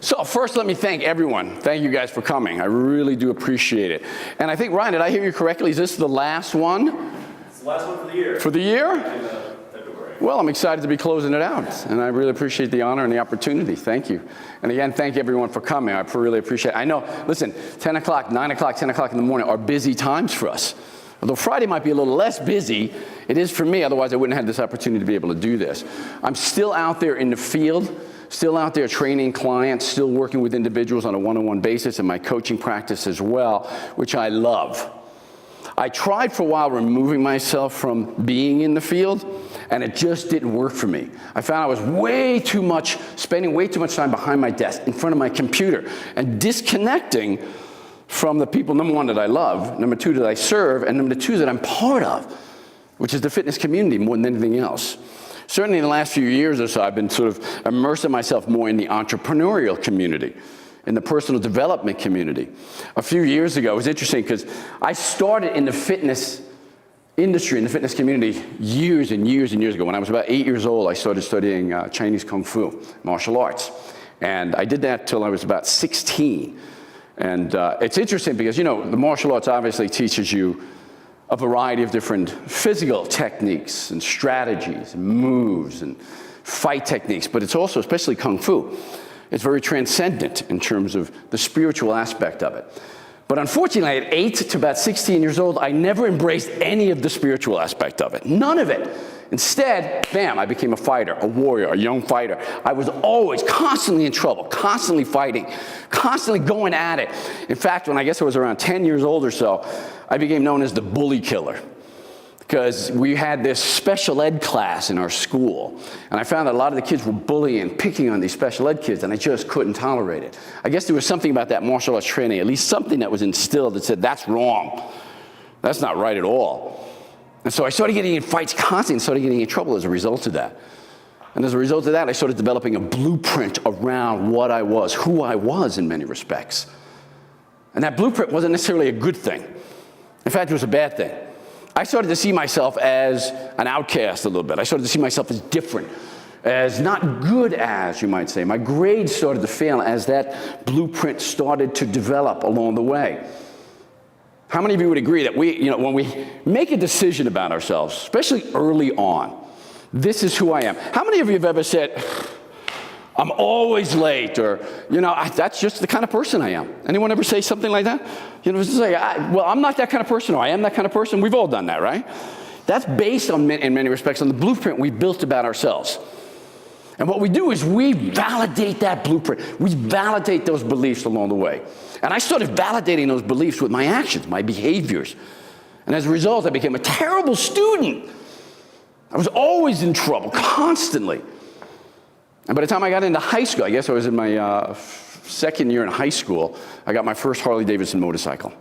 So first, let me thank everyone. Thank you guys for coming. I really do appreciate it. And I think, Ryan, did I hear you correctly? Is this the last one? It's the last one for the year. For the year? February. Well, I'm excited to be closing it out, and I really appreciate the honor and the opportunity. Thank you. And again, thank everyone for coming. I really appreciate it. I know, listen, 10 o'clock, 9 o'clock, 10 o'clock in the morning are busy times for us. Although Friday might be a little less busy, it is for me, otherwise I wouldn't have this opportunity to be able to do this. I'm still out there in the field, still out there training clients, still working with individuals on a one-on-one basis in my coaching practice as well, which I love. I tried for a while removing myself from being in the field, and it just didn't work for me. I found I was spending way too much time behind my desk, in front of my computer, and disconnecting from the people, number one, that I love, number two, that I serve, and number two, that I'm part of, which is the fitness community more than anything else. Certainly in the last few years or so, I've been sort of immersing myself more in the entrepreneurial community, in the personal development community. A few years ago, it was interesting because I started in the fitness industry, in the fitness community, years and years and years ago. When I was about 8 years old, I started studying Chinese Kung Fu, martial arts. And I did that till I was about 16. And it's interesting because, you know, the martial arts obviously teaches you a variety of different physical techniques and strategies and moves and fight techniques, but it's also, especially Kung Fu, it's very transcendent in terms of the spiritual aspect of it. But unfortunately, at 8 to about 16 years old, I never embraced any of the spiritual aspect of it, none of it. Instead, bam, I became a fighter, a warrior, a young fighter. I was always constantly in trouble, constantly fighting, constantly going at it. In fact, when I guess I was around 10 years old or so, I became known as the bully killer, because we had this special ed class in our school, and I found that a lot of the kids were bullying, picking on these special ed kids, and I just couldn't tolerate it. I guess there was something about that martial arts training, at least something that was instilled that said, that's wrong. That's not right at all. And so I started getting in fights constantly and started getting in trouble as a result of that. And as a result of that, I started developing a blueprint around what I was, who I was in many respects. And that blueprint wasn't necessarily a good thing. In fact, it was a bad thing. I started to see myself as an outcast a little bit. I started to see myself as different, as not good as, you might say. My grades started to fail as that blueprint started to develop along the way. How many of you would agree that when we make a decision about ourselves, especially early on, this is who I am? How many of you have ever said, I'm always late, or, that's just the kind of person I am? Anyone ever say something like that? It's just like, well, I'm not that kind of person, or I am that kind of person. We've all done that, right? That's based on, in many respects, on the blueprint we built about ourselves. And what we do is we validate that blueprint. We validate those beliefs along the way. And I started validating those beliefs with my actions, my behaviors. And as a result, I became a terrible student. I was always in trouble, constantly. And by the time I got into high school, I guess I was in my second year in high school, I got my first Harley-Davidson motorcycle.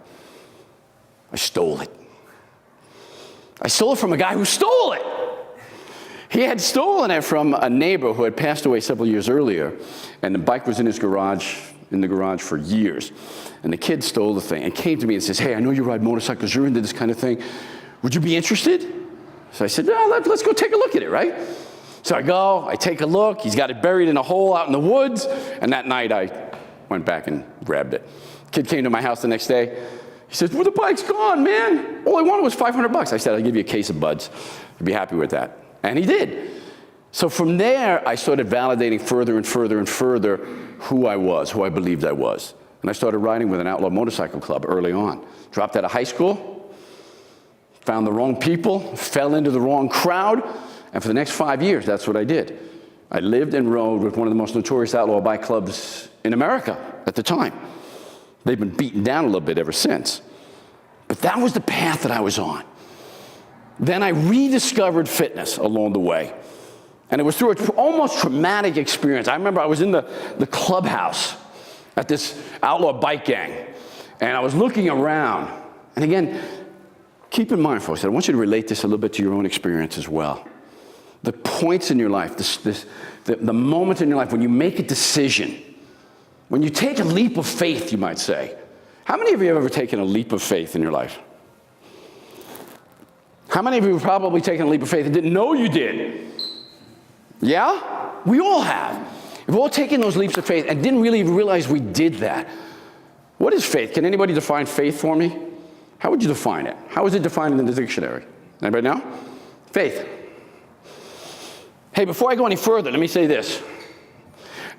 I stole it. I stole it from a guy who stole it. He had stolen it from a neighbor who had passed away several years earlier, and the bike was in his garage, in the garage for years. And the kid stole the thing and came to me and says, hey, I know you ride motorcycles, you're into this kind of thing. Would you be interested? So I said, let's go take a look at it, right? So I go, I take a look, he's got it buried in a hole out in the woods, and that night I went back and grabbed it. Kid came to my house the next day. He says, well, the bike's gone, man. All I wanted was $500. I said, I'll give you a case of buds. You'd be happy with that. And he did. So from there, I started validating further and further and further who I was, who I believed I was. And I started riding with an outlaw motorcycle club early on. Dropped out of high school, found the wrong people, fell into the wrong crowd, and for the next 5 years, that's what I did. I lived and rode with one of the most notorious outlaw bike clubs in America at the time. They've been beaten down a little bit ever since. But that was the path that I was on. Then I rediscovered fitness along the way. And it was through an almost traumatic experience. I remember I was in the clubhouse at this outlaw bike gang, and I was looking around. And again, keep in mind, folks, I want you to relate this a little bit to your own experience as well. The points in your life, the moments in your life when you make a decision, when you take a leap of faith, you might say. How many of you have ever taken a leap of faith in your life? How many of you have probably taken a leap of faith and didn't know you did? Yeah? We all have. If We've all taken those leaps of faith and didn't really realize we did that. What is faith? Can anybody define faith for me? How would you define it? How is it defined in the dictionary? Anybody know? Faith. Hey, before I go any further, let me say this.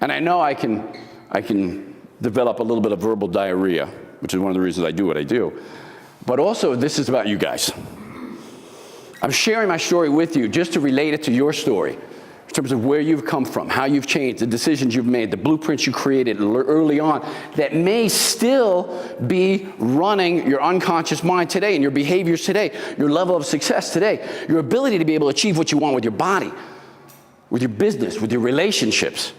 And I know I can develop a little bit of verbal diarrhea, which is one of the reasons I do what I do. But also, this is about you guys. I'm sharing my story with you just to relate it to your story. In terms of where you've come from, how you've changed, the decisions you've made, the blueprints you created early on that may still be running your unconscious mind today and your behaviors today, your level of success today, your ability to be able to achieve what you want with your body, with your business, with your relationships.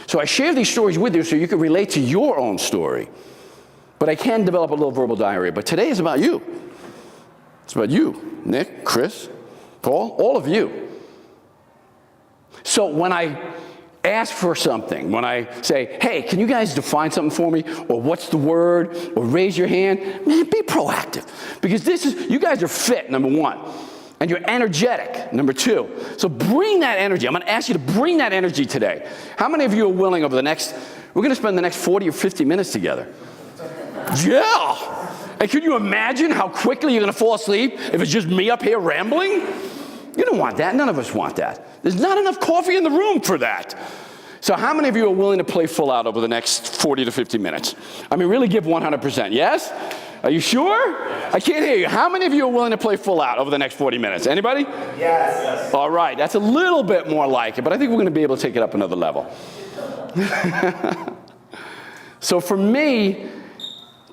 So I share these stories with you so you can relate to your own story. But I can develop a little verbal diarrhea. But today is about you. It's about you, Nick, Chris, Paul, all of you. So when I ask for something, when I say, hey, can you guys define something for me? Or what's the word? Or raise your hand. Man, be proactive. Because you guys are fit, number one. And you're energetic, number two. So bring that energy. I'm going to ask you to bring that energy today. How many of you are willing we're going to spend the next 40 or 50 minutes together. Yeah. And can you imagine how quickly you're going to fall asleep if it's just me up here rambling? You don't want that. None of us want that. There's not enough coffee in the room for that. So how many of you are willing to play full out over the next 40 to 50 minutes? I mean, really give 100%. Yes? Are you sure? I can't hear you. How many of you are willing to play full out over the next 40 minutes? Anybody? Yes. All right. That's a little bit more like it, but I think we're going to be able to take it up another level. So for me,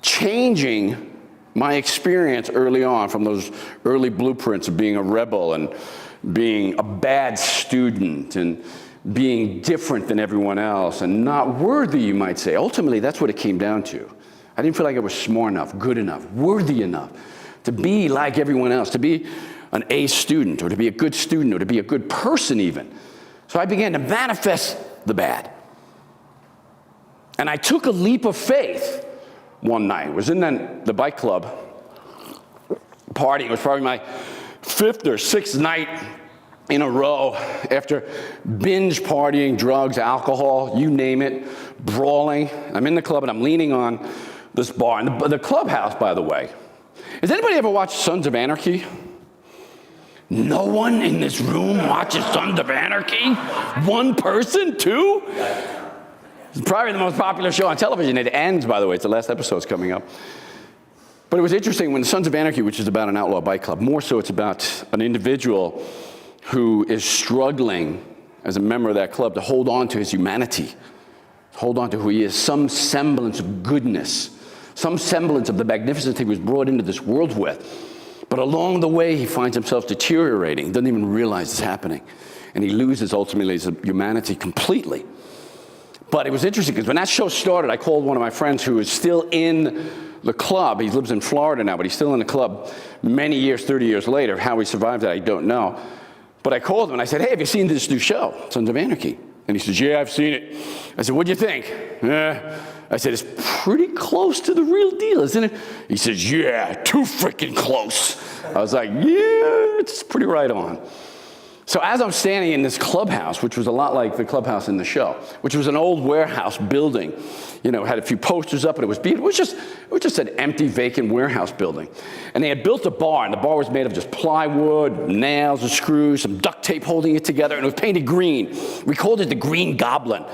changing my experience early on from those early blueprints of being a rebel and being a bad student and being different than everyone else and not worthy, you might say. Ultimately, that's what it came down to. I didn't feel like I was smart enough, good enough, worthy enough to be like everyone else, to be an A student or to be a good student or to be a good person even. So I began to manifest the bad. And I took a leap of faith one night. I was in the bike club partying. It was probably my 5th or 6th night in a row after binge partying, drugs, alcohol, you name it, brawling. I'm in the club and I'm leaning on this bar. And the clubhouse, by the way. Has anybody ever watched Sons of Anarchy? No one in this room watches Sons of Anarchy? One person? Two? It's probably the most popular show on television. It ends, by the way. It's the last episode's coming up. But it was interesting when Sons of Anarchy, which is about an outlaw bike club, more so it's about an individual who is struggling as a member of that club to hold on to his humanity, hold on to who he is, some semblance of goodness, some semblance of the magnificence he was brought into this world with. But along the way, he finds himself deteriorating, doesn't even realize it's happening. And he loses, ultimately, his humanity completely. But it was interesting because when that show started, I called one of my friends who is still in the club. He lives in Florida now, but he's still in the club many years, 30 years later. How he survived that, I don't know. But I called him and I said, hey, have you seen this new show, Sons of Anarchy? And he says, yeah, I've seen it. I said, what'd you think? I said, it's pretty close to the real deal, isn't it? He says, yeah, too freaking close. I was like, yeah, it's pretty right on. So as I'm standing in this clubhouse, which was a lot like the clubhouse in the show, which was an old warehouse building, had a few posters up and it was beautiful. It was just an empty, vacant warehouse building. And they had built a bar, and the bar was made of just plywood, nails and screws, some duct tape holding it together, and it was painted green. We called it the Green Goblin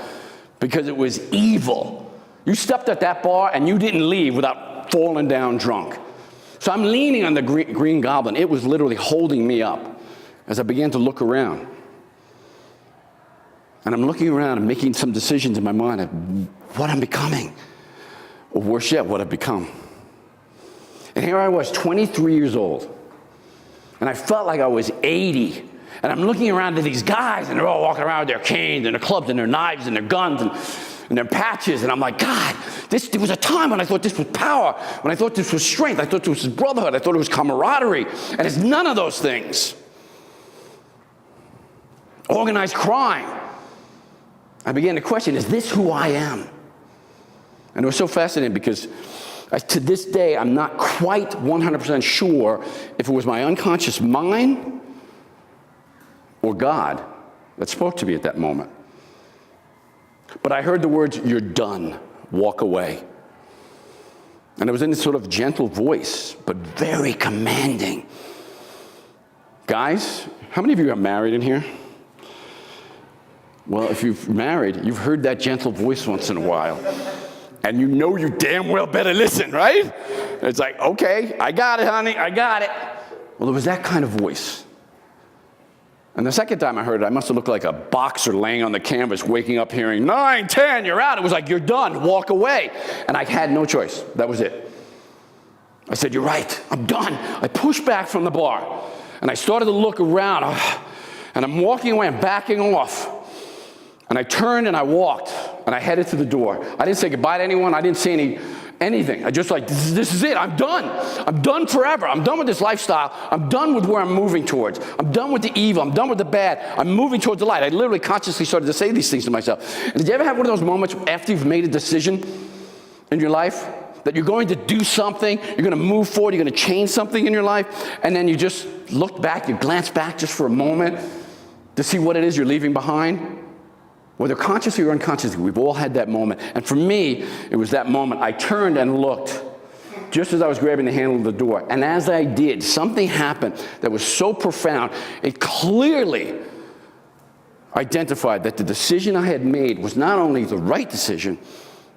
because it was evil. You stepped at that bar and you didn't leave without falling down drunk. So I'm leaning on the Green Goblin. It was literally holding me up as I began to look around. And I'm looking around and making some decisions in my mind of what I'm becoming, or worse yet, what I've become. And here I was, 23 years old, and I felt like I was 80. And I'm looking around at these guys, and they're all walking around with their canes and their clubs and their knives and their guns and their patches. And I'm like, God, there was a time when I thought this was power, when I thought this was strength, I thought this was brotherhood, I thought it was camaraderie, and it's none of those things. Organized crime. I began to question, is this who I am? And it was so fascinating because to this day, I'm not quite 100% sure if it was my unconscious mind or God that spoke to me at that moment. But I heard the words, "You're done, walk away." And it was in this sort of gentle voice, but very commanding. Guys, how many of you are married in here? Well, if you've married, you've heard that gentle voice once in a while. And you know you damn well better listen, right? It's like, okay, I got it, honey, I got it. Well, it was that kind of voice. And the second time I heard it, I must have looked like a boxer laying on the canvas, waking up hearing, 9, 10, you're out. It was like, "You're done, walk away." And I had no choice. That was it. I said, "You're right, I'm done." I pushed back from the bar, and I started to look around, and I'm walking away, I'm backing off. And I turned and I walked, and I headed to the door. I didn't say goodbye to anyone. I didn't say anything. I just like, this is it. I'm done. I'm done forever. I'm done with this lifestyle. I'm done with where I'm moving towards. I'm done with the evil. I'm done with the bad. I'm moving towards the light. I literally consciously started to say these things to myself. And did you ever have one of those moments after you've made a decision in your life that you're going to do something, you're going to move forward, you're going to change something in your life, and then you just look back, you glance back just for a moment to see what it is you're leaving behind? Whether consciously or unconsciously, we've all had that moment. And for me, it was that moment. I turned and looked just as I was grabbing the handle of the door. And as I did, something happened that was so profound. It clearly identified that the decision I had made was not only the right decision,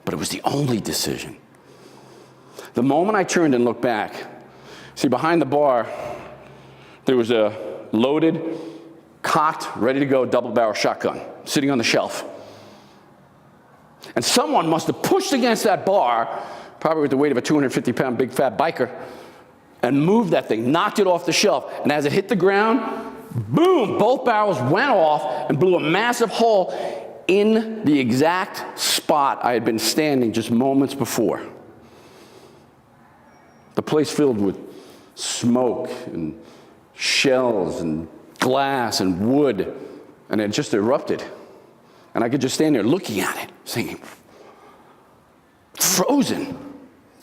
but it was the only decision. The moment I turned and looked back, see, behind the bar, there was a loaded, cocked, ready to go double-barrel shotgun sitting on the shelf. And someone must have pushed against that bar, probably with the weight of a 250-pound big fat biker, and moved that thing, knocked it off the shelf. And as it hit the ground, boom, both barrels went off and blew a massive hole in the exact spot I had been standing just moments before. The place filled with smoke and shells and glass and wood, and it just erupted. And I could just stand there looking at it, thinking, frozen.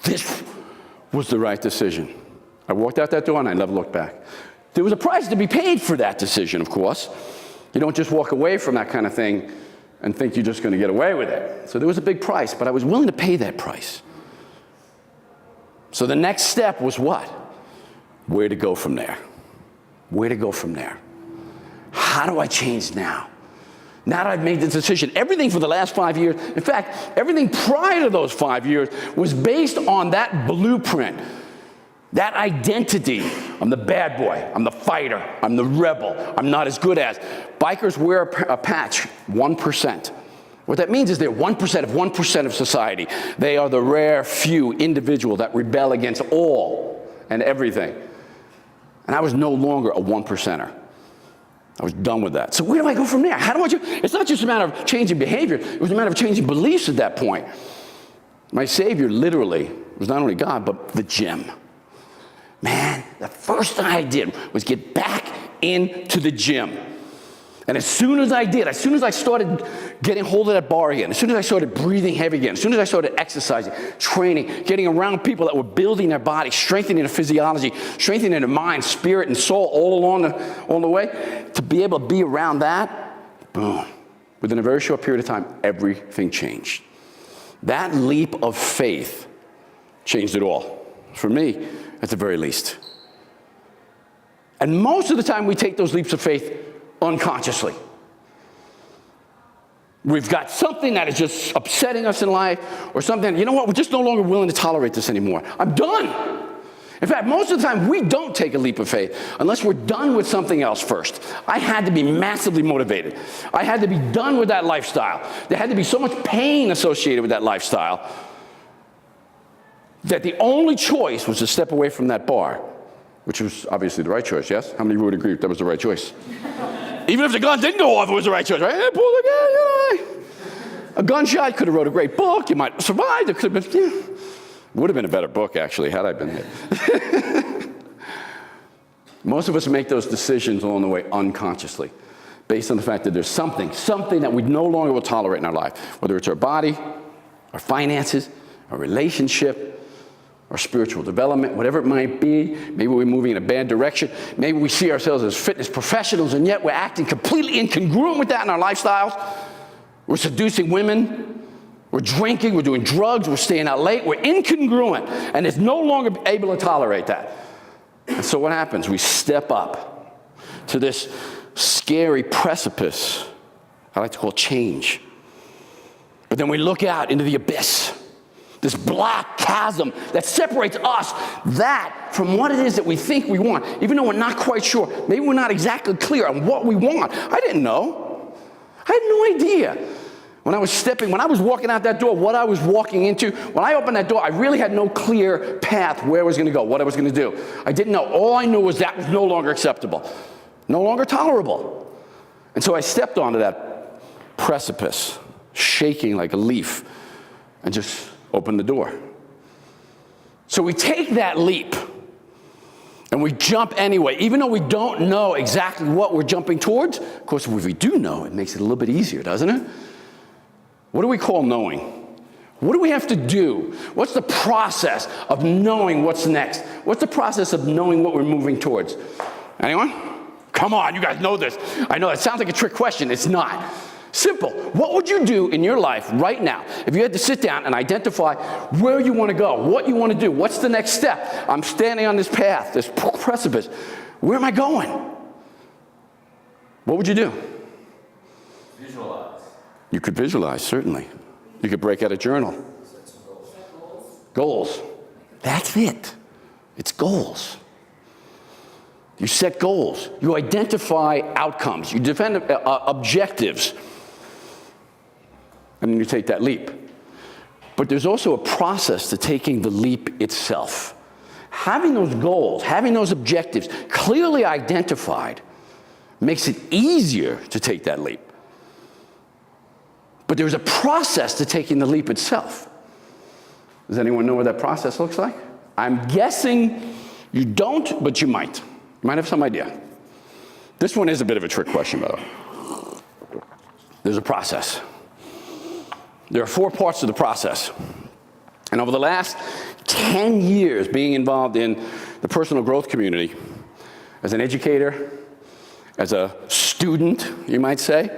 This was the right decision. I walked out that door and I never looked back. There was a price to be paid for that decision, of course. You don't just walk away from that kind of thing and think you're just going to get away with it. So there was a big price, but I was willing to pay that price. So the next step was what? Where to go from there? Where to go from there? How do I change now? Now that I've made the decision, everything for the last 5 years, in fact, everything prior to those 5 years was based on that blueprint, that identity. I'm the bad boy, I'm the fighter, I'm the rebel, I'm not as good as. Bikers wear a patch, 1%. What that means is they're 1% of 1% of society. They are the rare few individual that rebel against all and everything. And I was no longer a 1%er. I was done with that. So where do I go from there? How do I do? It's not just a matter of changing behavior. It was a matter of changing beliefs at that point. My Savior literally was not only God, but the gym. Man, the first thing I did was get back into the gym. And as soon as I did, as soon as I started getting hold of that bar again, as soon as I started breathing heavy again, as soon as I started exercising, training, getting around people that were building their body, strengthening their physiology, strengthening their mind, spirit, and soul all along the way, to be able to be around that, boom. Within a very short period of time, everything changed. That leap of faith changed it all. For me, at the very least. And most of the time we take those leaps of faith unconsciously. We've got something that is just upsetting us in life, or something, you know what, we're just no longer willing to tolerate this anymore. I'm done. In fact, most of the time we don't take a leap of faith unless we're done with something else first. I had to be massively motivated. I had to be done with that lifestyle. There had to be so much pain associated with that lifestyle that the only choice was to step away from that bar, which was obviously the right choice, yes? How many of you would agree that was the right choice? Even if the gun didn't go off, it was the right choice, right? Hey, pull the gun, you know. A gunshot, could have wrote a great book. You might have survived. It could have been, yeah. Would have been a better book, actually, had I been there. Most of us make those decisions along the way unconsciously, based on the fact that there's something that we no longer will tolerate in our life, whether it's our body, our finances, our relationship, our spiritual development, whatever it might be. Maybe we're moving in a bad direction. Maybe we see ourselves as fitness professionals, and yet we're acting completely incongruent with that in our lifestyles. We're seducing women. We're drinking. We're doing drugs. We're staying out late. We're incongruent. And it's no longer able to tolerate that. And so what happens? We step up to this scary precipice I like to call change. But then we look out into the abyss, this black chasm that separates us, that from what it is that we think we want, even though we're not quite sure. Maybe we're not exactly clear on what we want. I didn't know. I had no idea. When I was walking out that door, what I was walking into, when I opened that door, I really had no clear path where I was going to go, what I was going to do. I didn't know. All I knew was that was no longer acceptable, no longer tolerable. And so I stepped onto that precipice, shaking like a leaf, and just opened the door. So we take that leap, and we jump anyway, even though we don't know exactly what we're jumping towards. Of course, if we do know, it makes it a little bit easier, doesn't it? What do we call knowing? What do we have to do? What's the process of knowing what's next? What's the process of knowing what we're moving towards? Anyone? Come on, you guys know this. I know it sounds like a trick question. It's not. Simple. What would you do in your life right now if you had to sit down and identify where you want to go, what you want to do, what's the next step? I'm standing on this path, this precipice. Where am I going? What would you do? Visualize. You could visualize, certainly. You could break out a journal. Goals. That's it. It's goals. You set goals. You identify outcomes. You define objectives. And then you take that leap. But there's also a process to taking the leap itself. Having those goals, having those objectives clearly identified makes it easier to take that leap. But there's a process to taking the leap itself. Does anyone know what that process looks like? I'm guessing you don't, but you might. You might have some idea. This one is a bit of a trick question, by the way. There's a process. There are 4 parts to the process. And over the last 10 years being involved in the personal growth community, as an educator, as a student, you might say,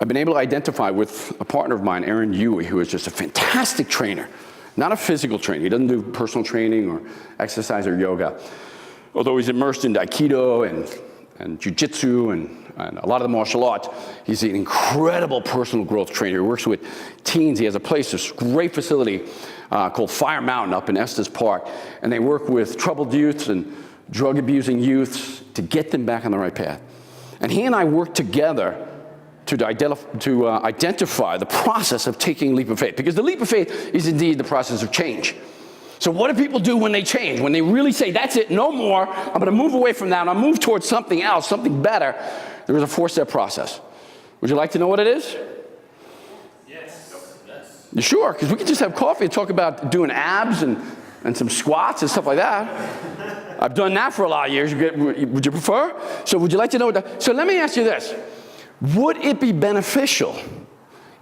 I've been able to identify with a partner of mine, Aaron Huey, who is just a fantastic trainer. Not a physical trainer. He doesn't do personal training or exercise or yoga. Although he's immersed in Aikido and Jiu-Jitsu and a lot of the martial arts, he's an incredible personal growth trainer. He works with teens. He has a place, this great facility called Fire Mountain up in Estes Park. And they work with troubled youths and drug-abusing youths to get them back on the right path. And he and I work together to identify the process of taking a leap of faith. Because the leap of faith is indeed the process of change. So what do people do when they change? When they really say, that's it, no more, I'm going to move away from that, and I'll move towards something else, something better. There is a 4-step process. Would you like to know what it is? Yes. You sure? Because we could just have coffee and talk about doing abs and some squats and stuff like that. I've done that for a lot of years. Would you prefer? So would you like to know what that? So let me ask you this. Would it be beneficial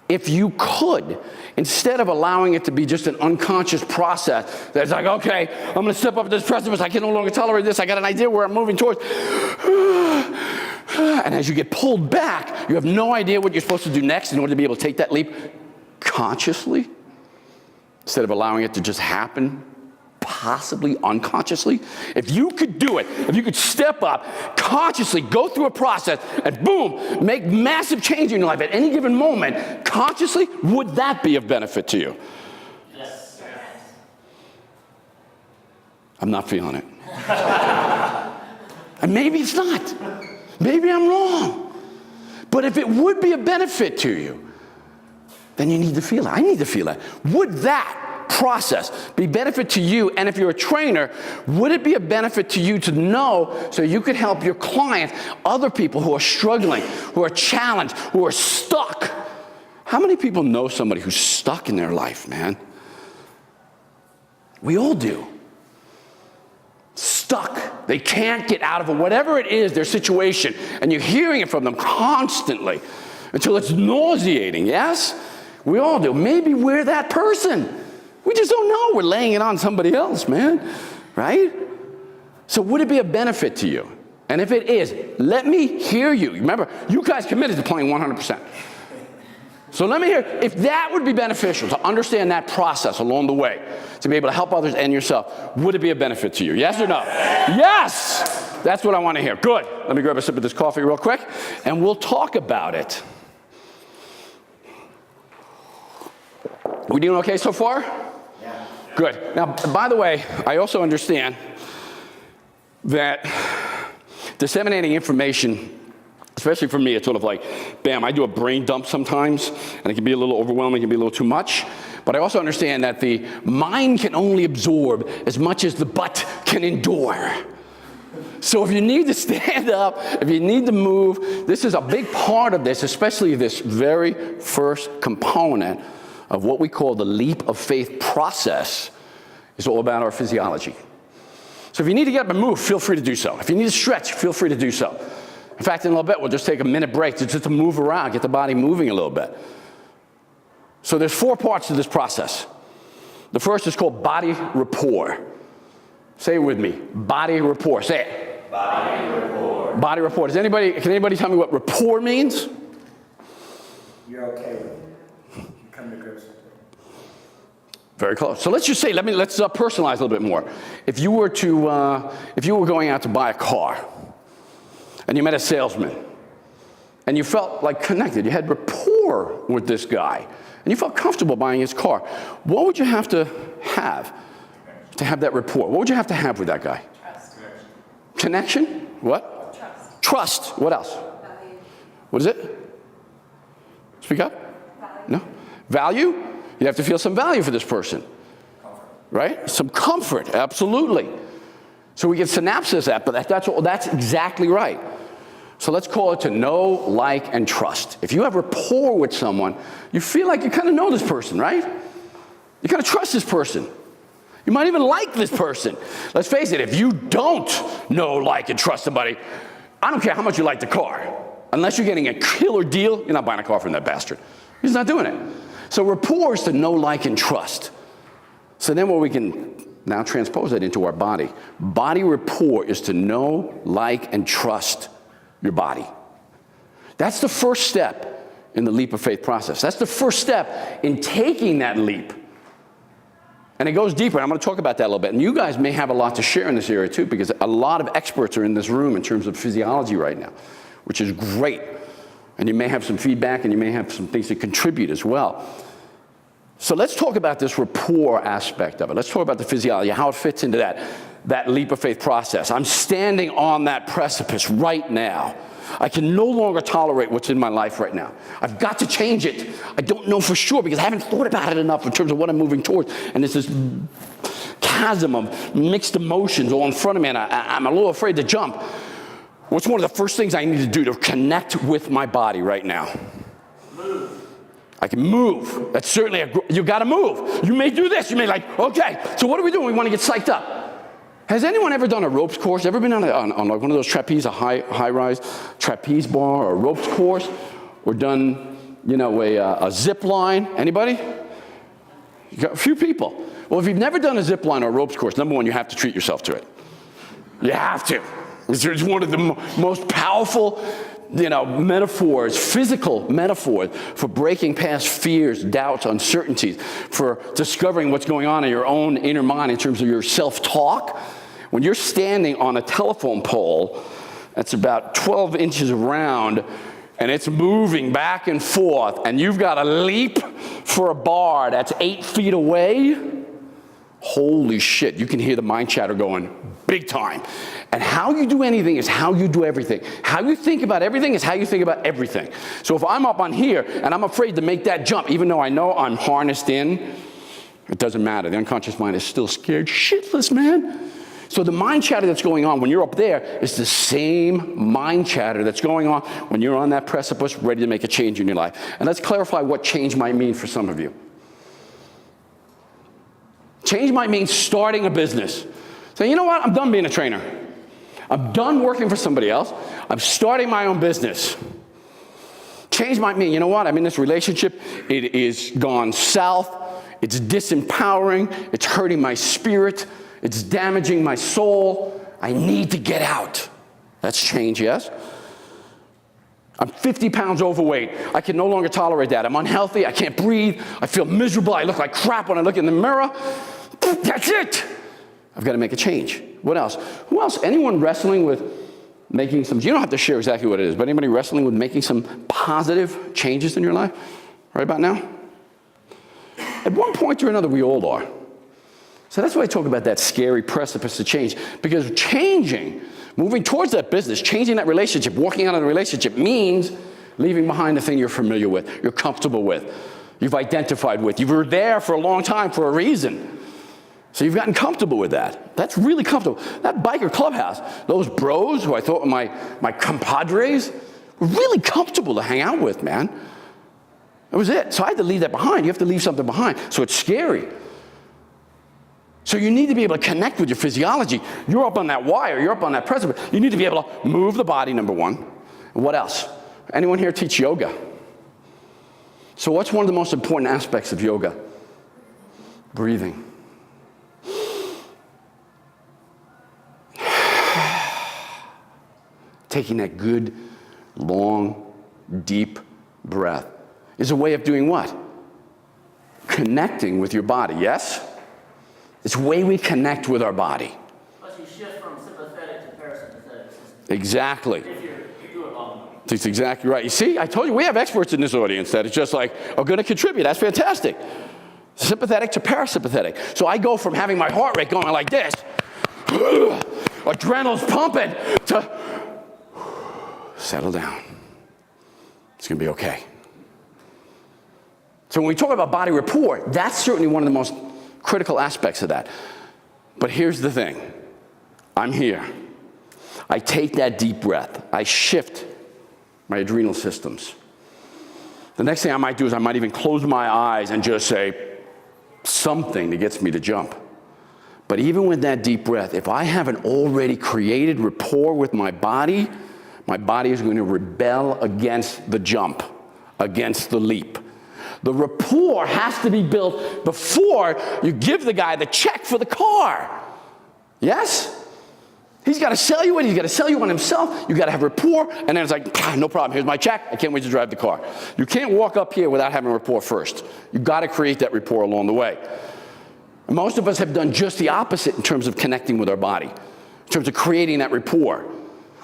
if you could, instead of allowing it to be just an unconscious process that's like, okay, I'm going to step up this precipice, I can no longer tolerate this, I got an idea where I'm moving towards, and as you get pulled back, you have no idea what you're supposed to do next in order to be able to take that leap consciously, instead of allowing it to just happen, possibly unconsciously? If you could do it, if you could step up, consciously go through a process, and boom, make massive change in your life at any given moment, consciously, would that be of benefit to you? Yes. I'm not feeling it. And maybe it's not. Maybe I'm wrong. But if it would be a benefit to you, then you need to feel it. I need to feel it. Would that process be benefit to you? And if you're a trainer, would it be a benefit to you to know so you could help your clients, other people who are struggling, who are challenged, who are stuck? How many people know somebody who's stuck in their life, man? We all do. Stuck. They can't get out of it. Whatever it is, their situation, and you're hearing it from them constantly until it's nauseating, yes? We all do. Maybe we're that person. We just don't know. We're laying it on somebody else, man, right? So would it be a benefit to you? And if it is, let me hear you. Remember, you guys committed to playing 100%. So let me hear, if that would be beneficial, to understand that process along the way, to be able to help others and yourself, would it be a benefit to you? Yes or no? Yes! That's what I want to hear. Good. Let me grab a sip of this coffee real quick, and we'll talk about it. We doing okay so far? Yeah. Good. Now, by the way, I also understand that disseminating information, especially for me, it's sort of like, bam, I do a brain dump sometimes, and it can be a little overwhelming, it can be a little too much. But I also understand that the mind can only absorb as much as the butt can endure. So if you need to stand up, if you need to move, this is a big part of this, especially this very first component of what we call the leap of faith process. Is all about our physiology. So if you need to get up and move, feel free to do so. If you need to stretch, feel free to do so. In fact, in a little bit, we'll just take a minute break just to move around, get the body moving a little bit. So there's 4 parts to this process. The first is called body rapport. Say it with me. Body rapport. Say it. Body rapport. Body rapport. Can anybody tell me what rapport means? You're okay with it. You come to grips with it. Very close. So let's just say, let's personalize a little bit more. If you were going out to buy a car, and you met a salesman, and you felt like connected, you had rapport with this guy, and you felt comfortable buying his car, what would you have to have that rapport? What would you have to have with that guy? Trust. Connection? What? Trust. Trust. What else? Value. What is it? Speak up. Value. No? Value? You have to feel some value for this person. Comfort. Right? Some comfort, absolutely. So we get synapses that, but that's exactly right. So let's call it to know, like, and trust. If you have rapport with someone, you feel like you kind of know this person, right? You kind of trust this person. You might even like this person. Let's face it, if you don't know, like, and trust somebody, I don't care how much you like the car. Unless you're getting a killer deal, you're not buying a car from that bastard. He's not doing it. So rapport is to know, like, and trust. So then what we can now transpose that into our body. Body rapport is to know, like, and trust your body. That's the first step in the leap of faith process. That's the first step in taking that leap. And it goes deeper, and I'm going to talk about that a little bit. And you guys may have a lot to share in this area too, because a lot of experts are in this room in terms of physiology right now, which is great. And you may have some feedback, and you may have some things to contribute as well. So let's talk about this rapport aspect of it. Let's talk about the physiology, how it fits into that leap of faith process. I'm standing on that precipice right now. I can no longer tolerate what's in my life right now. I've got to change it. I don't know for sure because I haven't thought about it enough in terms of what I'm moving towards. And it's this chasm of mixed emotions all in front of me, and I'm a little afraid to jump. What's one of the first things I need to do to connect with my body right now? Move. I can move. That's certainly you got to move. You may do this. You may okay, so what are we doing? We want to get psyched up. Has anyone ever done a ropes course? Ever been on like one of those trapeze, a high-rise trapeze bar or a ropes course? Or done, a zip line? Anybody? You got a few people. Well, if you've never done a zip line or a ropes course, number one, you have to treat yourself to it. You have to. It's one of the most powerful metaphors, physical metaphors for breaking past fears, doubts, uncertainties, for discovering what's going on in your own inner mind in terms of your self-talk. When you're standing on a telephone pole that's about 12 inches around and it's moving back and forth and you've got to leap for a bar that's 8 feet away, holy shit, you can hear the mind chatter going big time. And how you do anything is how you do everything. How you think about everything is how you think about everything. So if I'm up on here and I'm afraid to make that jump, even though I know I'm harnessed in, it doesn't matter. The unconscious mind is still scared shitless, man. So the mind chatter that's going on when you're up there is the same mind chatter that's going on when you're on that precipice ready to make a change in your life. And let's clarify what change might mean for some of you. Change might mean starting a business. So you know what? I'm done being a trainer. I'm done working for somebody else. I'm starting my own business. Change might mean, you know what? I'm in this relationship. It is gone south. It's disempowering. It's hurting my spirit. It's damaging my soul. I need to get out. That's change, yes? I'm 50 pounds overweight. I can no longer tolerate that. I'm unhealthy. I can't breathe. I feel miserable. I look like crap when I look in the mirror. That's it. I've got to make a change. What else? Who else? Anyone wrestling with making some, you don't have to share exactly what it is, but anybody wrestling with making some positive changes in your life right about now? At one point or another, we all are. So that's why I talk about that scary precipice to change, because changing, moving towards that business, changing that relationship, walking out of the relationship means leaving behind the thing you're familiar with, you're comfortable with, you've identified with. You were there for a long time for a reason. So you've gotten comfortable with that. That's really comfortable. That biker clubhouse, those bros who I thought were my compadres, were really comfortable to hang out with, man. That was it. So I had to leave that behind. You have to leave something behind. So it's scary. So you need to be able to connect with your physiology. You're up on that wire. You're up on that precipice. You need to be able to move the body, number one. And what else? Anyone here teach yoga? So what's one of the most important aspects of yoga? Breathing. Taking that good, long, deep breath is a way of doing what? Connecting with your body, yes? It's the way we connect with our body. Plus you shift from sympathetic to parasympathetic system. Exactly. If you do it long enough. That's exactly right. You see, I told you, we have experts in this audience that are just like, are going to contribute. That's fantastic. Sympathetic to parasympathetic. So I go from having my heart rate going like this, adrenaline's pumping, to settle down. It's going to be okay. So when we talk about body rapport, that's certainly one of the most critical aspects of that. But here's the thing. I'm here. I take that deep breath. I shift my adrenal systems. The next thing I might do is I might even close my eyes and just say something that gets me to jump. But even with that deep breath, if I haven't already created rapport with my body is going to rebel against the jump, against the leap. The rapport has to be built before you give the guy the check for the car. Yes? He's got to sell you it. He's got to sell you on himself. You've got to have rapport. And then it's like, no problem. Here's my check. I can't wait to drive the car. You can't walk up here without having rapport first. You've got to create that rapport along the way. And most of us have done just the opposite in terms of connecting with our body, in terms of creating that rapport.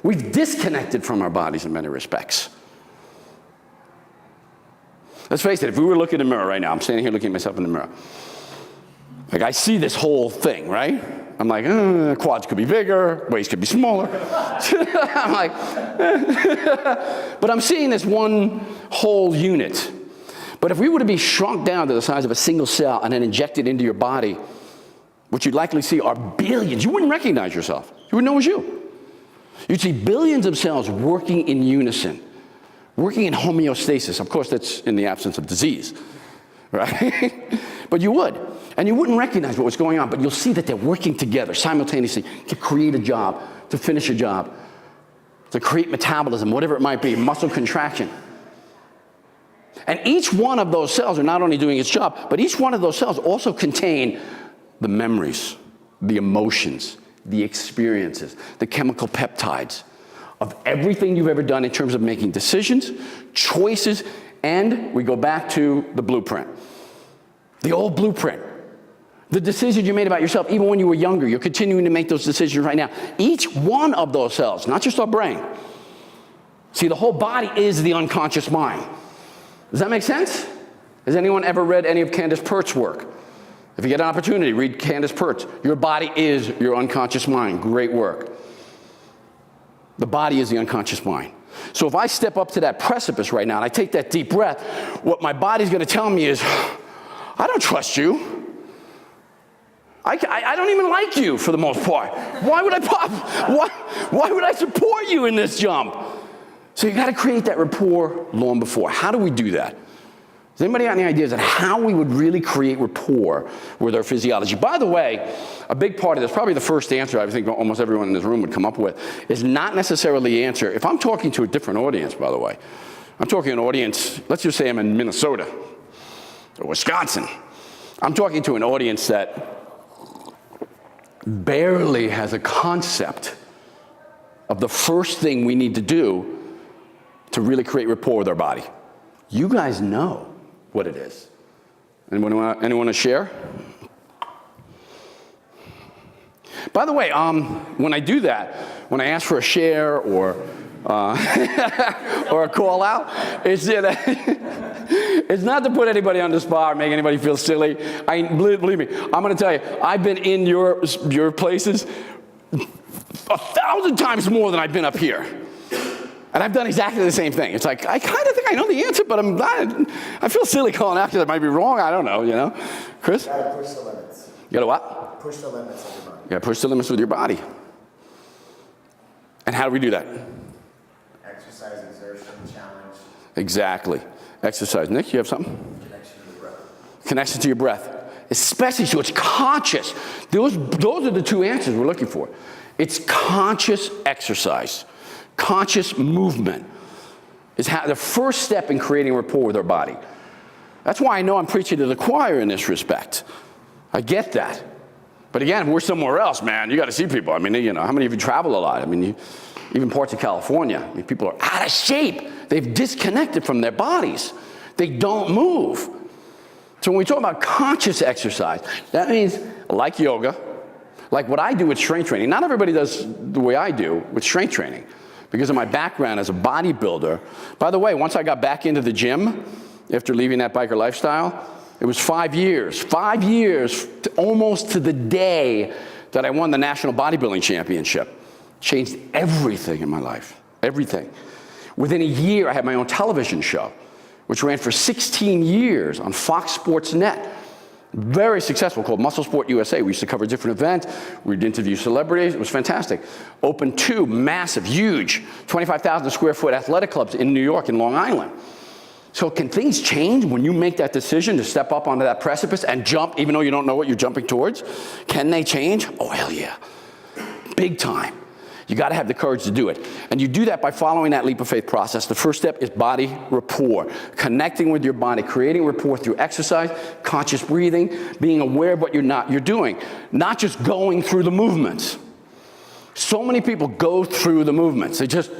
We've disconnected from our bodies in many respects. Let's face it, if we were looking in the mirror right now, I'm standing here looking at myself in the mirror. Like, I see this whole thing, right? I'm like, quads could be bigger, waist could be smaller. I'm like, but I'm seeing this one whole unit. But if we were to be shrunk down to the size of a single cell and then injected into your body, what you'd likely see are billions. You wouldn't recognize yourself. You wouldn't know it was you. You'd see billions of cells working in unison, working in homeostasis. Of course, that's in the absence of disease, right? But you would. And you wouldn't recognize what was going on, but you'll see that they're working together simultaneously to create a job, to finish a job, to create metabolism, whatever it might be, muscle contraction. And each one of those cells are not only doing its job, but each one of those cells also contain the memories, the emotions, the experiences, the chemical peptides of everything you've ever done in terms of making decisions, choices, and we go back to the blueprint. The old blueprint. The decisions you made about yourself, even when you were younger, you're continuing to make those decisions right now. Each one of those cells, not just our brain. See, the whole body is the unconscious mind. Does that make sense? Has anyone ever read any of Candace Pert's work? If you get an opportunity, read Candace Pert. Your body is your unconscious mind. Great work. The body is the unconscious mind. So if I step up to that precipice right now and I take that deep breath, what my body's going to tell me is, I don't trust you. I don't even like you for the most part. Why would I pop? Why would I support you in this jump? So you got to create that rapport long before. How do we do that? Does anybody have any ideas on how we would really create rapport with our physiology? By the way, a big part of this, probably the first answer I think almost everyone in this room would come up with, is not necessarily the answer. If I'm talking to a different audience, by the way, I'm talking to an audience, let's just say I'm in Minnesota or Wisconsin. I'm talking to an audience that barely has a concept of the first thing we need to do to really create rapport with our body. You guys know what it is. Anyone want to share? By the way, when I do that, when I ask for a share or or a call out, it's not to put anybody on the spot or make anybody feel silly. Believe me, I'm going to tell you, I've been in your places 1,000 times more than I've been up here. And I've done exactly the same thing. It's like, I kind of think I know the answer, but I feel silly calling out because I might be wrong. I don't know, you know. Chris? You gotta push the limits. You gotta what? Push the limits of your body. You gotta push the limits with your body. And how do we do that? Exercise, exertion, challenge. Exactly. Exercise. Nick, you have something? Connection to your breath. Connection to your breath. Especially so it's conscious. Those are the two answers we're looking for. It's conscious exercise. Conscious movement is the first step in creating rapport with our body. That's why I know I'm preaching to the choir in this respect. I get that. But again, if we're somewhere else, man, you got to see people. I mean, you know, how many of you travel a lot? I mean, even parts of California, I mean, people are out of shape. They've disconnected from their bodies. They don't move. So when we talk about conscious exercise, that means like yoga, like what I do with strength training. Not everybody does the way I do with strength training because of my background as a bodybuilder. By the way, once I got back into the gym after leaving that biker lifestyle, it was 5 years, almost to the day that I won the National Bodybuilding Championship. Changed everything in my life, everything. Within a year, I had my own television show, which ran for 16 years on Fox Sports Net. Very successful, called Muscle Sport USA. We used to cover different events. We'd interview celebrities. It was fantastic. Opened 2 massive, huge, 25,000 square foot athletic clubs in New York and Long Island. So can things change when you make that decision to step up onto that precipice and jump, even though you don't know what you're jumping towards? Can they change? Oh, hell yeah. Big time. You got to have the courage to do it. And you do that by following that leap of faith process. The first step is body rapport. Connecting with your body, creating rapport through exercise, conscious breathing, being aware of what you're doing. Not just going through the movements. So many people go through the movements. They just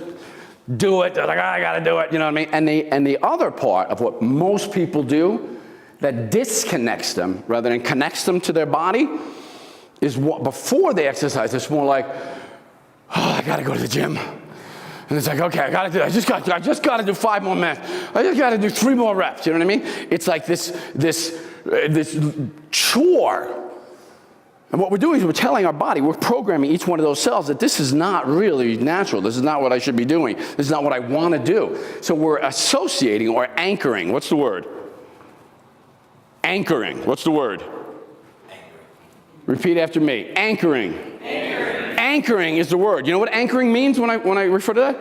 do it. They're like, I got to do it. You know what I mean? And the other part of what most people do that disconnects them rather than connects them to their body is what, before they exercise, it's more like, oh, I got to go to the gym. And it's like, okay, I just got to do 5 more minutes. I just got to do 3 more reps. You know what I mean? It's like this chore. And what we're doing is we're telling our body, we're programming each one of those cells that this is not really natural. This is not what I should be doing. This is not what I want to do. So we're associating or anchoring. What's the word? Anchoring. What's the word? Anchoring. Repeat after me. Anchoring. Anchoring. Anchoring is the word. You know what anchoring means when I refer to that?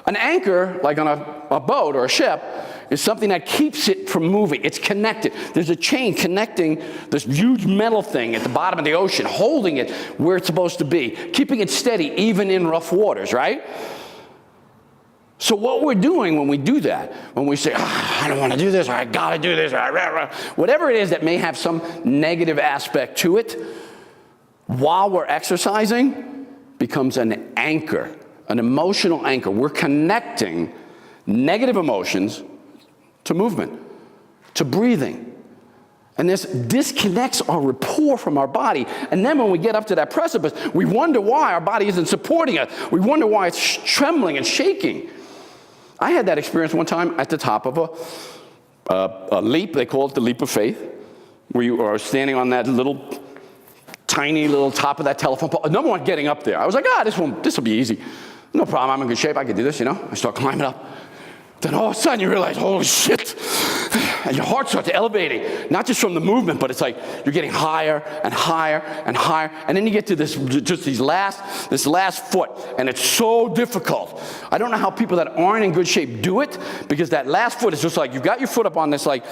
An anchor, like on a boat or a ship, is something that keeps it from moving. It's connected. There's a chain connecting this huge metal thing at the bottom of the ocean, holding it where it's supposed to be, keeping it steady even in rough waters, right? So what we're doing when we do that, when we say, I don't want to do this, or I got to do this, whatever it is that may have some negative aspect to it, while we're exercising, becomes an anchor, an emotional anchor. We're connecting negative emotions to movement, to breathing. And this disconnects our rapport from our body. And then when we get up to that precipice, we wonder why our body isn't supporting us. We wonder why it's trembling and shaking. I had that experience one time at the top of a leap. They call it the leap of faith, where you are standing on that tiny little top of that telephone pole. Number one, getting up there. I was like, this will be easy. No problem, I'm in good shape, I can do this, you know? I start climbing up. Then all of a sudden you realize, holy shit. And your heart starts elevating, not just from the movement, but it's like you're getting higher and higher and higher. And then you get to this last foot, and it's so difficult. I don't know how people that aren't in good shape do it, because that last foot is just like, you've got your foot up on this like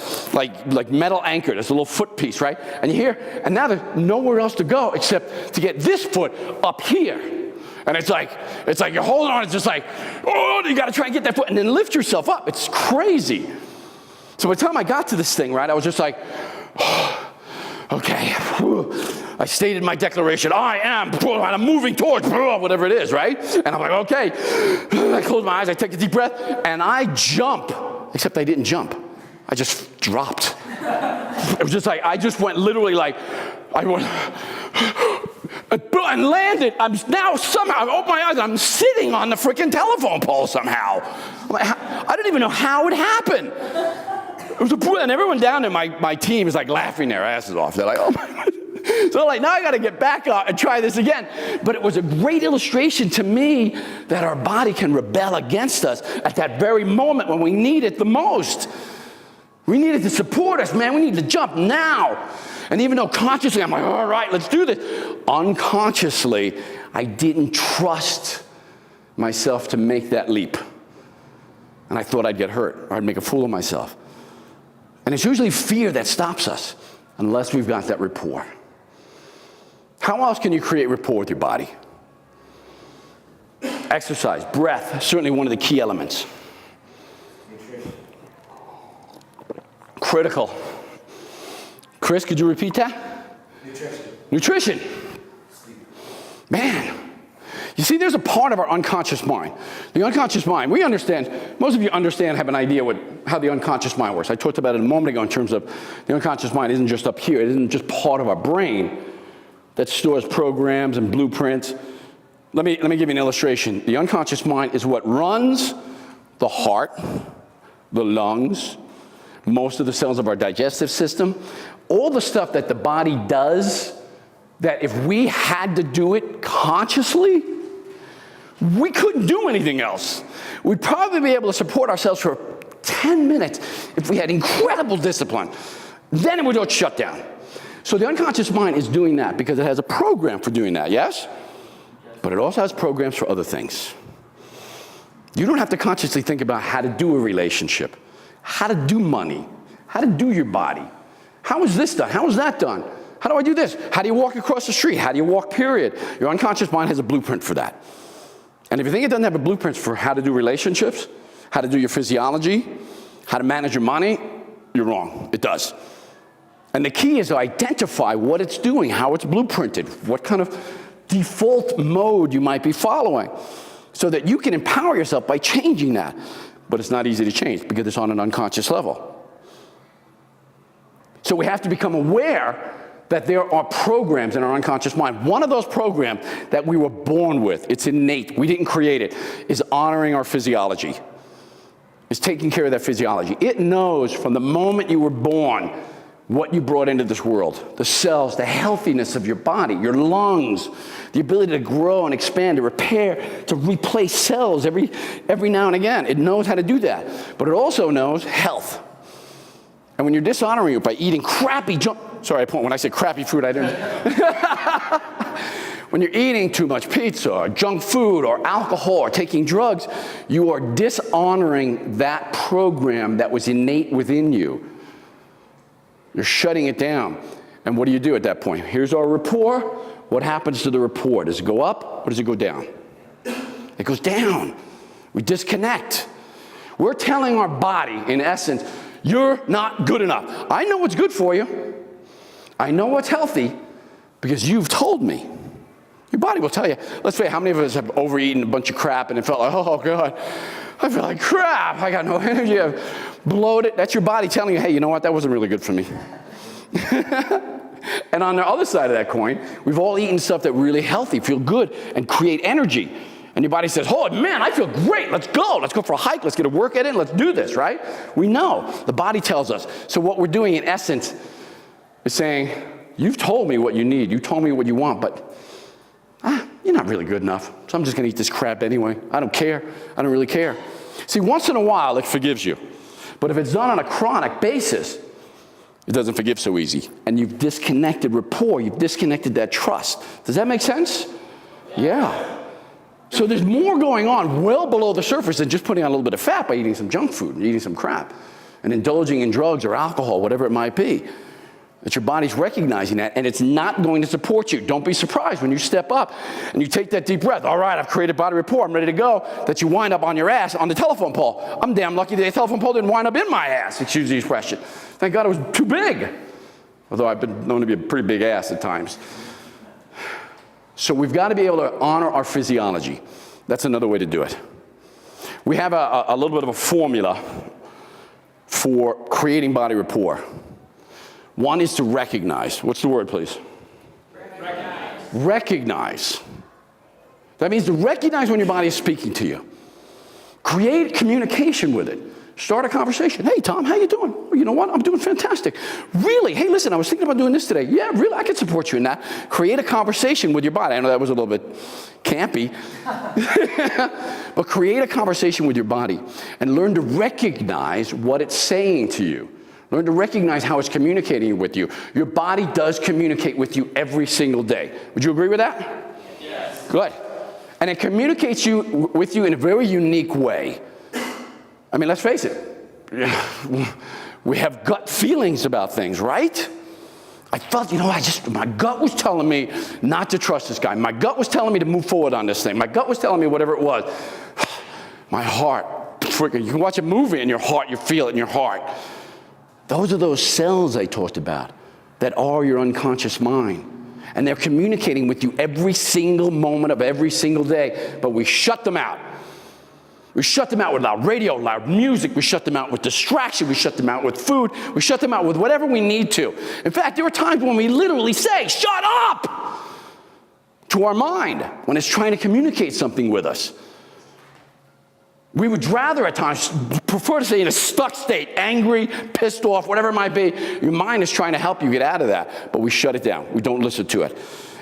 metal anchor, this little foot piece, right? And and now there's nowhere else to go except to get this foot up here. And it's like you're holding on, it's just like, oh, you gotta try and get that foot and then lift yourself up. It's crazy. So by the time I got to this thing, right, I was just like, oh, okay, I stated my declaration, I am, and I'm moving towards, whatever it is, right? And I'm like, okay. I close my eyes, I take a deep breath, and I jump. Except I didn't jump. I just dropped. It was just like, I just went literally like, I went, and landed. I'm now somehow, I open my eyes, and I'm sitting on the freaking telephone pole somehow. I'm like, I don't even know how it happened. It was and everyone down there, my team is like laughing their asses off. They're like, oh my God. So like, now I got to get back up and try this again. But it was a great illustration to me that our body can rebel against us at that very moment when we need it the most. We need it to support us, man. We need to jump now. And even though consciously I'm like, all right, let's do this. Unconsciously, I didn't trust myself to make that leap. And I thought I'd get hurt or I'd make a fool of myself. And it's usually fear that stops us unless we've got that rapport. How else can you create rapport with your body? Exercise, breath, certainly one of the key elements. Nutrition. Critical. Chris, could you repeat that? Nutrition. Sleep. Man, you see, there's a part of our unconscious mind. The unconscious mind, we understand, most of you understand, have an idea how the unconscious mind works. I talked about it a moment ago in terms of the unconscious mind isn't just up here. It isn't just part of our brain that stores programs and blueprints. Let me give you an illustration. The unconscious mind is what runs the heart, the lungs, most of the cells of our digestive system, all the stuff that the body does that if we had to do it consciously, we couldn't do anything else. We'd probably be able to support ourselves for 10 minutes if we had incredible discipline. Then it would all shut down. So the unconscious mind is doing that because it has a program for doing that, yes? But it also has programs for other things. You don't have to consciously think about how to do a relationship, how to do money, how to do your body. How is this done? How is that done? How do I do this? How do you walk across the street? How do you walk, period? Your unconscious mind has a blueprint for that. And if you think it doesn't have a blueprint for how to do relationships, how to do your physiology, how to manage your money, you're wrong. It does. And the key is to identify what it's doing, how it's blueprinted, what kind of default mode you might be following, so that you can empower yourself by changing that. But it's not easy to change because it's on an unconscious level. So we have to become aware that there are programs in our unconscious mind. One of those programs that we were born with, it's innate, we didn't create it, is honoring our physiology. It's taking care of that physiology. It knows from the moment you were born what you brought into this world, the cells, the healthiness of your body, your lungs, the ability to grow and expand, to repair, to replace cells every now and again. It knows how to do that. But it also knows health. And when you're dishonoring it by eating crappy junk, sorry, when I said crappy food, I didn't. When you're eating too much pizza or junk food or alcohol or taking drugs, you are dishonoring that program that was innate within you. You're shutting it down. And what do you do at that point? Here's our rapport. What happens to the rapport? Does it go up or does it go down? It goes down. We disconnect. We're telling our body, in essence, you're not good enough. I know what's good for you. I know what's healthy because you've told me. Your body will tell you. Let's say, how many of us have overeaten a bunch of crap and it felt like, oh God, I feel like crap. I got no energy. I've bloated. That's your body telling you, hey, you know what? That wasn't really good for me. And on the other side of that coin, we've all eaten stuff that really healthy, feel good, and create energy. And your body says, oh man, I feel great. Let's go. Let's go for a hike. Let's get a workout in. Let's do this, right? We know. The body tells us. So what we're doing in essence is saying, you've told me what you need. You told me what you want, but you're not really good enough. So I'm just going to eat this crap anyway. I don't care. I don't really care. See, once in a while, it forgives you. But if it's done on a chronic basis, it doesn't forgive so easy. And you've disconnected rapport. You've disconnected that trust. Does that make sense? Yeah. So there's more going on well below the surface than just putting on a little bit of fat by eating some junk food and eating some crap and indulging in drugs or alcohol, whatever it might be. That your body's recognizing that, and it's not going to support you. Don't be surprised when you step up and you take that deep breath. All right, I've created body rapport. I'm ready to go. That you wind up on your ass on the telephone pole. I'm damn lucky the telephone pole didn't wind up in my ass. Excuse the expression. Thank God it was too big. Although I've been known to be a pretty big ass at times. So we've got to be able to honor our physiology. That's another way to do it. We have a little bit of a formula for creating body rapport. One is to recognize. What's the word, please? Recognize. Recognize. That means to recognize when your body is speaking to you. Create communication with it. Start a conversation. Hey, Tom, how you doing? Well, you know what? I'm doing fantastic. Really? Hey, listen, I was thinking about doing this today. Yeah, really, I can support you in that. Create a conversation with your body. I know that was a little bit campy. But create a conversation with your body and learn to recognize what it's saying to you. Learn to recognize how it's communicating with you. Your body does communicate with you every single day. Would you agree with that? Yes. Good. And it communicates with you in a very unique way. I mean, let's face it. We have gut feelings about things, right? I felt, my gut was telling me not to trust this guy. My gut was telling me to move forward on this thing. My gut was telling me whatever it was. My heart, freaking, you can watch a movie in your heart, you feel it in your heart. Those are those cells I talked about that are your unconscious mind. And they're communicating with you every single moment of every single day, but we shut them out. We shut them out with loud radio, loud music. We shut them out with distraction. We shut them out with food. We shut them out with whatever we need to. In fact, there are times when we literally say, shut up, to our mind when it's trying to communicate something with us. We would rather at times prefer to say in a stuck state, angry, pissed off, whatever it might be. Your mind is trying to help you get out of that, but we shut it down. We don't listen to it.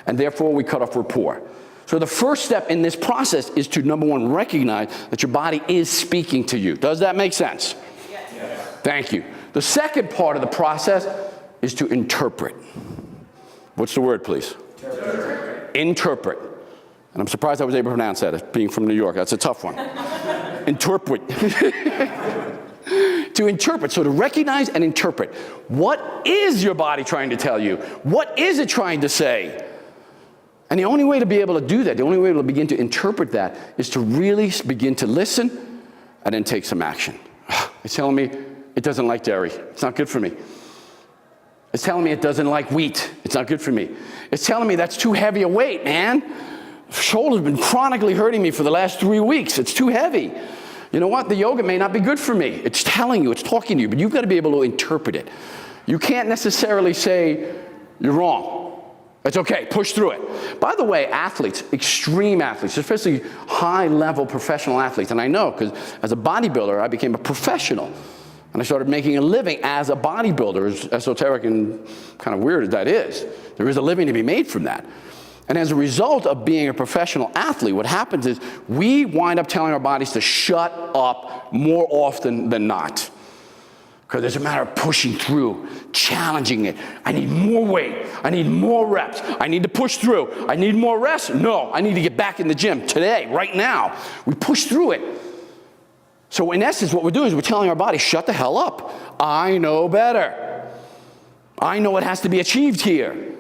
And therefore, we cut off rapport. So the first step in this process is to, number one, recognize that your body is speaking to you. Does that make sense? Yes. Thank you. The second part of the process is to interpret. What's the word, please? Interpret. And I'm surprised I was able to pronounce that, being from New York. That's a tough one. Interpret. To interpret, so to recognize and interpret. What is your body trying to tell you? What is it trying to say? And the only way to be able to do that, the only way to begin to interpret that is to really begin to listen and then take some action. It's telling me it doesn't like dairy. It's not good for me. It's telling me it doesn't like wheat. It's not good for me. It's telling me that's too heavy a weight, man. Shoulder's been chronically hurting me for the last 3 weeks. It's too heavy. You know what? The yoga may not be good for me. It's telling you, it's talking to you, but you've got to be able to interpret it. You can't necessarily say, you're wrong. It's okay, push through it. By the way, athletes, extreme athletes, especially high-level professional athletes, and I know because as a bodybuilder, I became a professional. And I started making a living as a bodybuilder, as esoteric and kind of weird as that is. There is a living to be made from that. And as a result of being a professional athlete, what happens is we wind up telling our bodies to shut up more often than not. Because it's a matter of pushing through, challenging it. I need more weight. I need more reps. I need to push through. I need more rest. No, I need to get back in the gym today, right now. We push through it. So in essence, what we're doing is we're telling our body, shut the hell up. I know better. I know what has to be achieved here.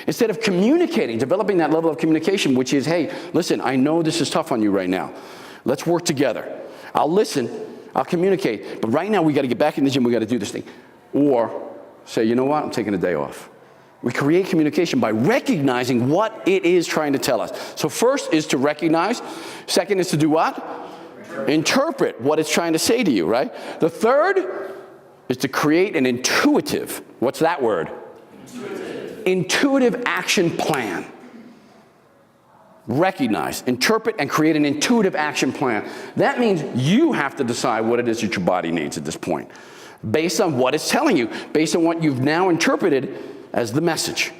Instead of communicating, developing that level of communication, which is, hey, listen, I know this is tough on you right now. Let's work together. I'll listen. I'll communicate, but right now we got to get back in the gym, we got to do this thing. Or say, you know what, I'm taking a day off. We create communication by recognizing what it is trying to tell us. So first is to recognize. Second is to do what? Interpret what it's trying to say to you, right? The third is to create an intuitive, what's that word? Intuitive action plan. Recognize, interpret, and create an intuitive action plan. That means you have to decide what it is that your body needs at this point, based on what it's telling you, based on what you've now interpreted as the message.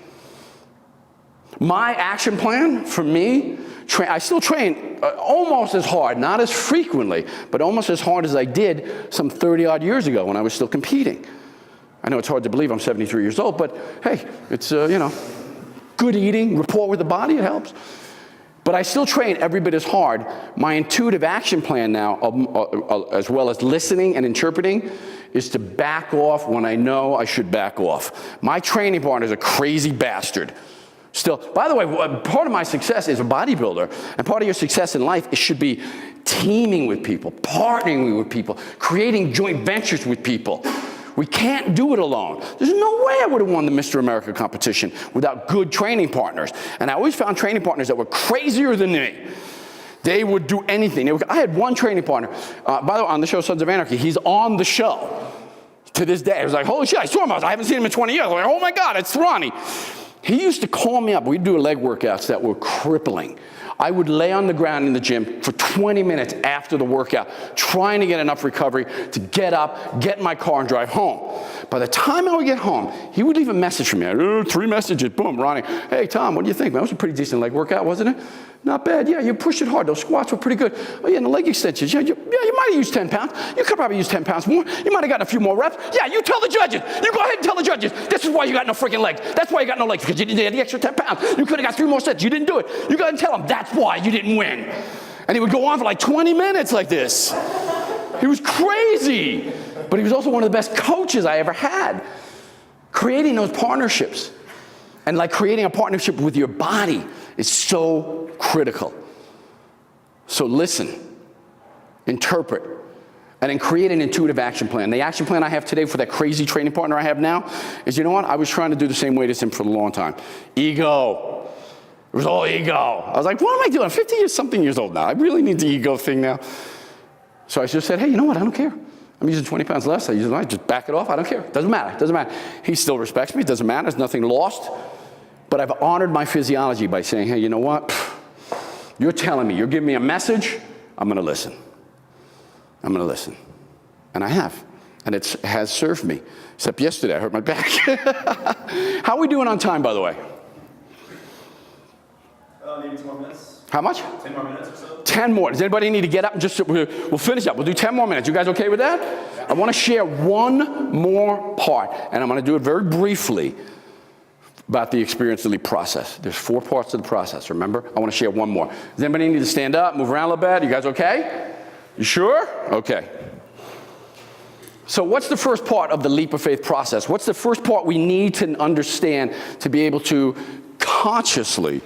My action plan, for me, I still train almost as hard, not as frequently, but almost as hard as I did some 30-odd years ago when I was still competing. I know it's hard to believe I'm 73 years old, but hey, it's, good eating, rapport with the body, it helps. But I still train every bit as hard. My intuitive action plan now, as well as listening and interpreting, is to back off when I know I should back off. My training partner is a crazy bastard. Still, by the way, part of my success as a bodybuilder, and part of your success in life, it should be teaming with people, partnering with people, creating joint ventures with people. We can't do it alone. There's no way I would have won the Mr. America competition without good training partners. And I always found training partners that were crazier than me. They would do anything. I had one training partner, by the way, on the show Sons of Anarchy. He's on the show to this day. I was like, holy shit, I saw him. I haven't seen him in 20 years. I'm like, oh my God, it's Ronnie. He used to call me up. We'd do leg workouts that were crippling. I would lay on the ground in the gym for 20 minutes after the workout, trying to get enough recovery to get up, get in my car, and drive home. By the time I would get home, he would leave a message for me. 3 messages, boom, Ronnie. Hey, Tom, what do you think, man? That was a pretty decent leg workout, wasn't it? Not bad. Yeah, you pushed it hard. Those squats were pretty good. Oh, yeah, and the leg extensions. Yeah, you might have used 10 pounds. You could probably use 10 pounds more. You might have gotten a few more reps. Yeah, you tell the judges. You go ahead and tell the judges. This is why you got no freaking legs. That's why you got no legs, because you didn't get the extra 10 pounds. You could have got 3 more sets. You didn't do it. You go ahead and tell them that's why you didn't win. And he would go on for like 20 minutes like this. He was crazy. But he was also one of the best coaches I ever had. Creating those partnerships. And like creating a partnership with your body is so critical. So listen, interpret, and then create an intuitive action plan. The action plan I have today for that crazy training partner I have now is, you know what? I was trying to do the same way as him for a long time. Ego. It was all ego. I was like, what am I doing? I'm 50 something years old now. I really need the ego thing now. So I just said, hey, you know what? I don't care. I'm using 20 pounds less. I just back it off. I don't care. Doesn't matter. Doesn't matter. He still respects me. It doesn't matter. There's nothing lost. But I've honored my physiology by saying, hey, you know what? You're telling me, you're giving me a message, I'm going to listen. I'm going to listen. And I have. And it has served me. Except yesterday, I hurt my back. How are we doing on time, by the way? Maybe 10 more minutes. How much? 10 more minutes or so. 10 more. Does anybody need to get up and just, we'll finish up. We'll do 10 more minutes. You guys okay with that? I want to share one more part. And I'm going to do it very briefly about the experience to leap process. There's 4 parts of the process, remember? I want to share one more. Does anybody need to stand up, move around a little bit? You guys okay? You sure? Okay. So what's the first part of the leap of faith process? What's the first part we need to understand to be able to consciously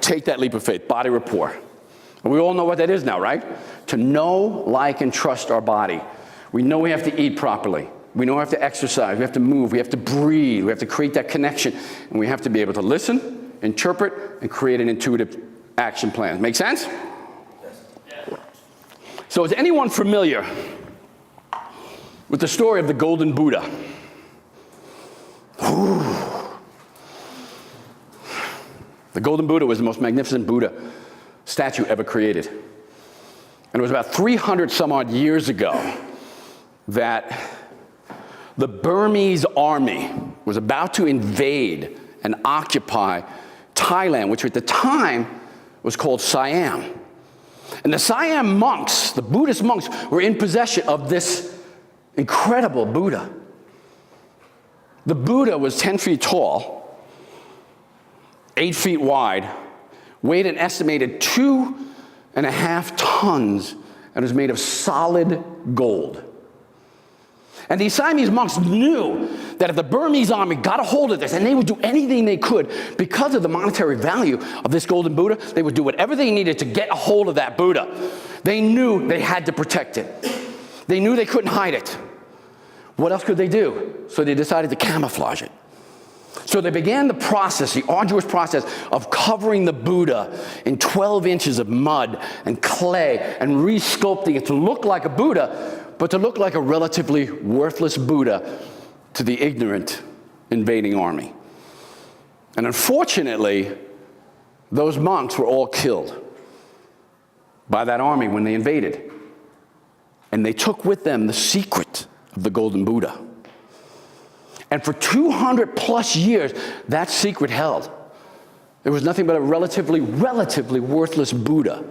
take that leap of faith? Body rapport. And we all know what that is now, right? To know, like, and trust our body. We know we have to eat properly. We know we have to exercise, we have to move, we have to breathe, we have to create that connection, and we have to be able to listen, interpret, and create an intuitive action plan. Make sense? Yes. So is anyone familiar with the story of the Golden Buddha? Ooh. The Golden Buddha was the most magnificent Buddha statue ever created. And it was about 300 some odd years ago that the Burmese army was about to invade and occupy Thailand, which at the time was called Siam. And the Siam monks, the Buddhist monks, were in possession of this incredible Buddha. The Buddha was 10 feet tall, 8 feet wide, weighed an estimated 2.5 tons, and was made of solid gold. And these Siamese monks knew that if the Burmese army got a hold of this, and they would do anything they could, because of the monetary value of this golden Buddha, they would do whatever they needed to get a hold of that Buddha. They knew they had to protect it. They knew they couldn't hide it. What else could they do? So they decided to camouflage it. So they began the process, the arduous process of covering the Buddha in 12 inches of mud and clay and re-sculpting it to look like a Buddha, but to look like a relatively worthless Buddha to the ignorant invading army. And unfortunately, those monks were all killed by that army when they invaded. And they took with them the secret of the golden Buddha. And for 200 plus years, that secret held. It was nothing but a relatively worthless Buddha.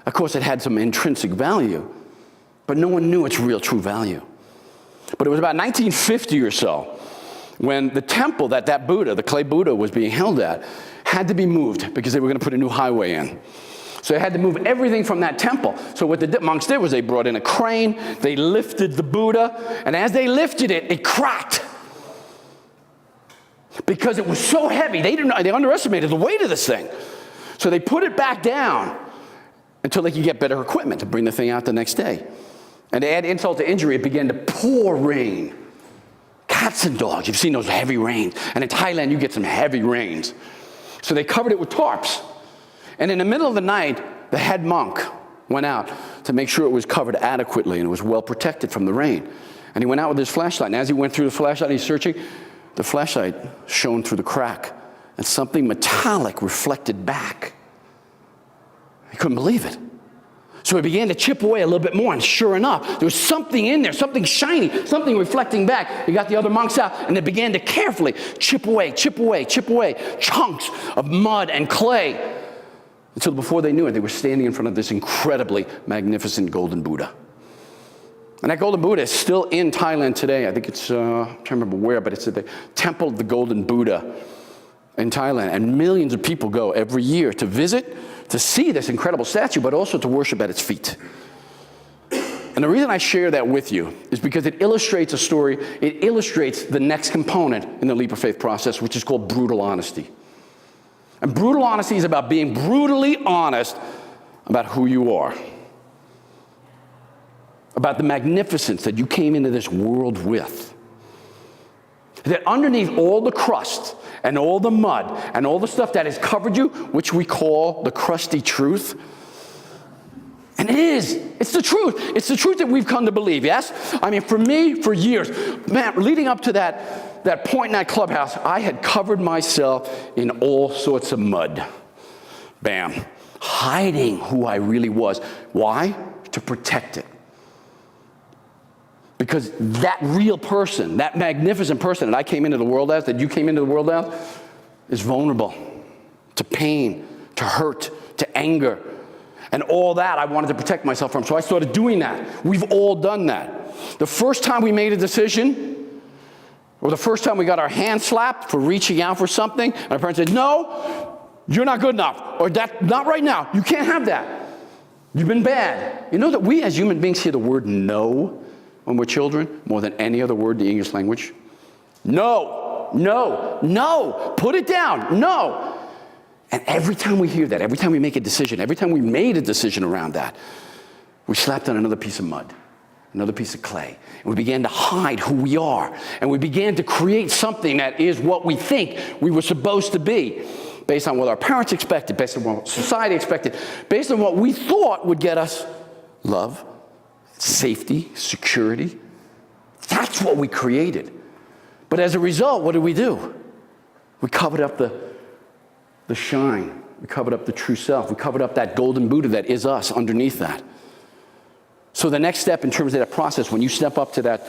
Of course, it had some intrinsic value, but no one knew its real true value. But it was about 1950 or so when the temple that Buddha, the clay Buddha, was being held at, had to be moved because they were going to put a new highway in. So they had to move everything from that temple. So what the monks did was they brought in a crane, they lifted the Buddha, and as they lifted it, it cracked. Because it was so heavy, they underestimated the weight of this thing. So they put it back down until they could get better equipment to bring the thing out the next day. And to add insult to injury, it began to pour rain cats and dogs. You've seen those heavy rains. And in Thailand, you get some heavy rains. So they covered it with tarps. And in the middle of the night, the head monk went out to make sure it was covered adequately and it was well protected from the rain. And he went out with his flashlight. And as he went through the flashlight, he's searching. The flashlight shone through the crack. And something metallic reflected back. He couldn't believe it. So he began to chip away a little bit more, and sure enough, there was something in there, something shiny, something reflecting back. He got the other monks out, and they began to carefully chip away, chunks of mud and clay. Until before they knew it, they were standing in front of this incredibly magnificent golden Buddha. And that golden Buddha is still in Thailand today. I think it's, I can't remember where, but it's at the Temple of the Golden Buddha in Thailand. And millions of people go every year to visit, to see this incredible statue, but also to worship at its feet. And the reason I share that with you is because it illustrates a story. It illustrates the next component in the leap of faith process, which is called brutal honesty. And brutal honesty is about being brutally honest about who you are, about the magnificence that you came into this world with. That underneath all the crust and all the mud and all the stuff that has covered you, which we call the crusty truth, and it's the truth. It's the truth that we've come to believe, yes? I mean, for me, for years, man, leading up to that point in that clubhouse, I had covered myself in all sorts of mud. Bam. Hiding who I really was. Why? To protect it. Because that real person, that magnificent person that I came into the world as, that you came into the world as, is vulnerable to pain, to hurt, to anger. And all that I wanted to protect myself from. So I started doing that. We've all done that. The first time we made a decision, or the first time we got our hand slapped for reaching out for something, and our parents said, no, you're not good enough. Or that, not right now. You can't have that. You've been bad. You know that we as human beings hear the word no when we're children more than any other word in the English language? No, no, no. Put it down. No. And every time we hear that, every time we make a decision, every time we made a decision around that, we slapped on another piece of mud, another piece of clay. And we began to hide who we are. And we began to create something that is what we think we were supposed to be, based on what our parents expected, based on what society expected, based on what we thought would get us love, safety, security. That's what we created. But as a result, what did we do? We covered up the shine. We covered up the true self. We covered up that golden Buddha that is us underneath that. So the next step in terms of that process, when you step up to that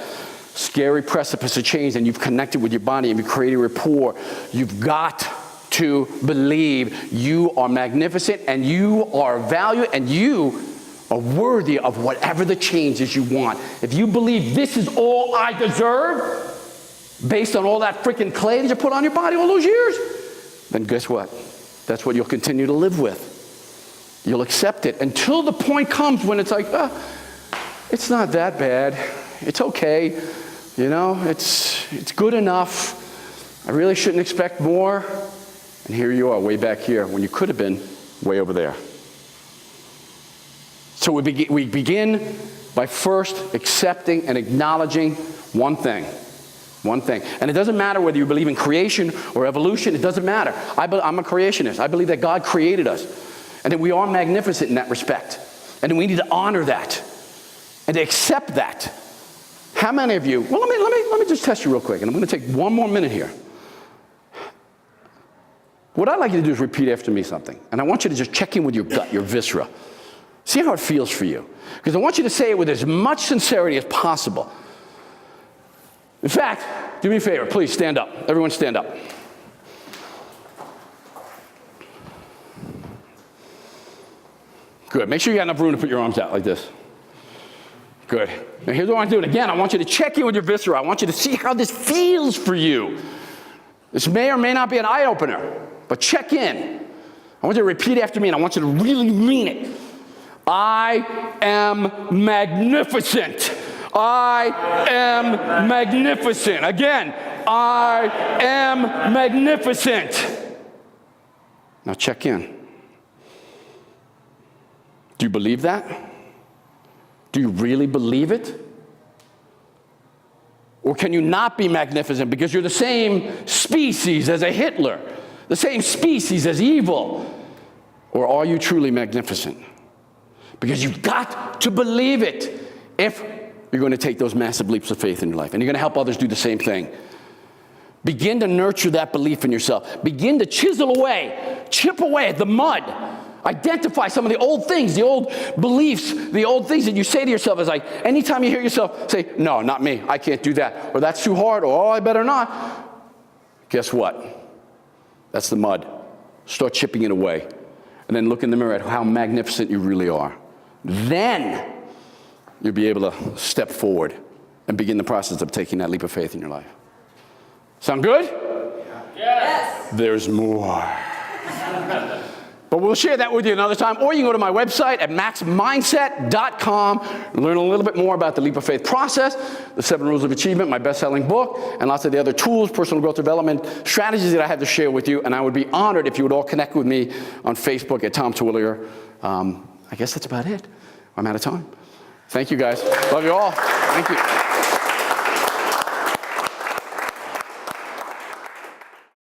scary precipice of change and you've connected with your body and you've created rapport, you've got to believe you are magnificent and you are valued and you are worthy of whatever the changes you want. If you believe this is all I deserve, based on all that freaking clay that you put on your body all those years, then guess what? That's what you'll continue to live with. You'll accept it until the point comes when it's like, it's not that bad. It's okay. You know, it's good enough. I really shouldn't expect more. And here you are, way back here, when you could have been way over there. So we begin by first accepting and acknowledging one thing. One thing. And it doesn't matter whether you believe in creation or evolution. It doesn't matter. I'm a creationist. I believe that God created us. And that we are magnificent in that respect. And that we need to honor that. And to accept that. How many of you, well, let me just test you real quick. And I'm going to take one more minute here. What I'd like you to do is repeat after me something. And I want you to just check in with your gut, your viscera. See how it feels for you. Because I want you to say it with as much sincerity as possible. In fact, do me a favor, please stand up. Everyone stand up. Good. Make sure you got enough room to put your arms out like this. Good. Now here's what I want to do. And again, I want you to check in with your viscera. I want you to see how this feels for you. This may or may not be an eye-opener, but check in. I want you to repeat after me, and I want you to really mean it. I am magnificent. I am magnificent. Again, I am magnificent. Now check in. Do you believe that? Do you really believe it? Or can you not be magnificent because you're the same species as a Hitler, the same species as evil? Or are you truly magnificent? Because you've got to believe it if you're going to take those massive leaps of faith in your life. And you're going to help others do the same thing. Begin to nurture that belief in yourself. Begin to chisel away, chip away at the mud. Identify some of the old things, the old beliefs, the old things that you say to yourself. Is like, anytime you hear yourself say, no, not me, I can't do that, or that's too hard, or oh, I better not. Guess what? That's the mud. Start chipping it away. And then look in the mirror at how magnificent you really are. Then you'll be able to step forward and begin the process of taking that leap of faith in your life. Sound good? Yes. There's more. But we'll share that with you another time. Or you can go to my website at MaxMindset.com, learn a little bit more about the leap of faith process, the 7 Rules of Achievement, my best-selling book, and lots of the other tools, personal growth development strategies that I have to share with you. And I would be honored if you would all connect with me on Facebook at TomTerwilliger. I guess that's about it. I'm out of time. Thank you, guys. Love you all. Thank you.